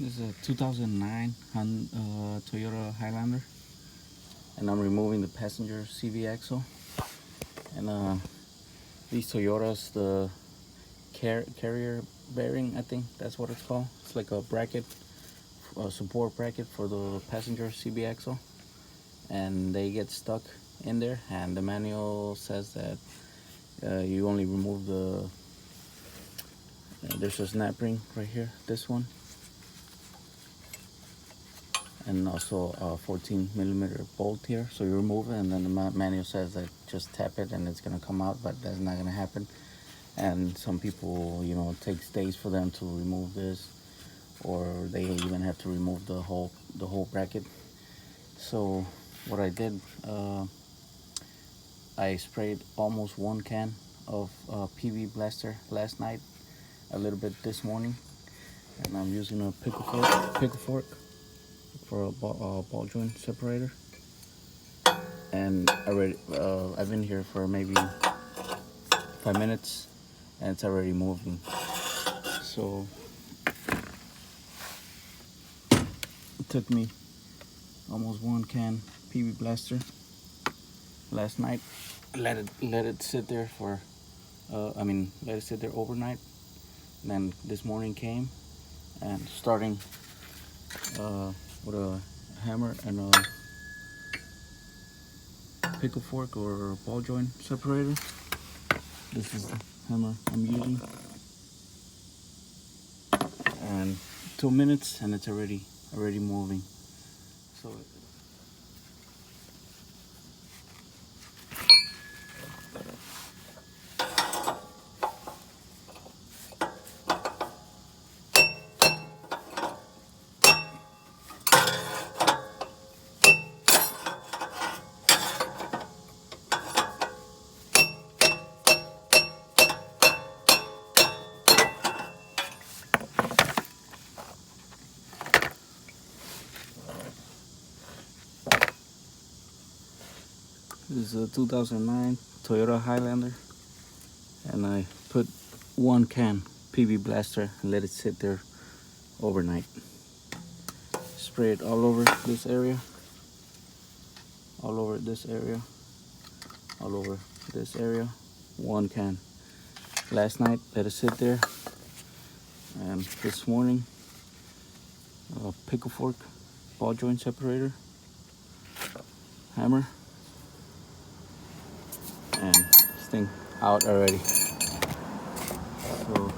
This is a 2009 Toyota Highlander, and I'm removing the passenger CV axle. And these Toyotas, the carrier bearing, I think that's what it's called. It's like a bracket, a support bracket for the passenger CV axle, and they get stuck in there. And the manual says that you only remove the. There's a snap ring right here, this one, and also a 14mm bolt here. So you remove it, and then the manual says that just tap it and it's gonna come out, but that's not gonna happen. And some people, it takes days for them to remove this, or they even have to remove the whole bracket. So what I did, I sprayed almost 1 can of PV Blaster last night, a little bit this morning, and I'm using a pickle fork for a ball joint separator. And I've been here for maybe 5 minutes, and it's already moving. So it took me almost 1 can PV Blaster last night. Let it sit there for let it sit there overnight. And then this morning came, and starting with a hammer and a pickle fork or ball joint separator. This is the hammer I'm using, and 2 minutes and it's already moving. So this is a 2009 Toyota Highlander, and I put 1 can PV Blaster and let it sit there overnight. Spray it all over this area, all over this area, all over this area. 1 can. Last night, let it sit there, and this morning, a pickle fork, ball joint separator, hammer, and this thing out already. So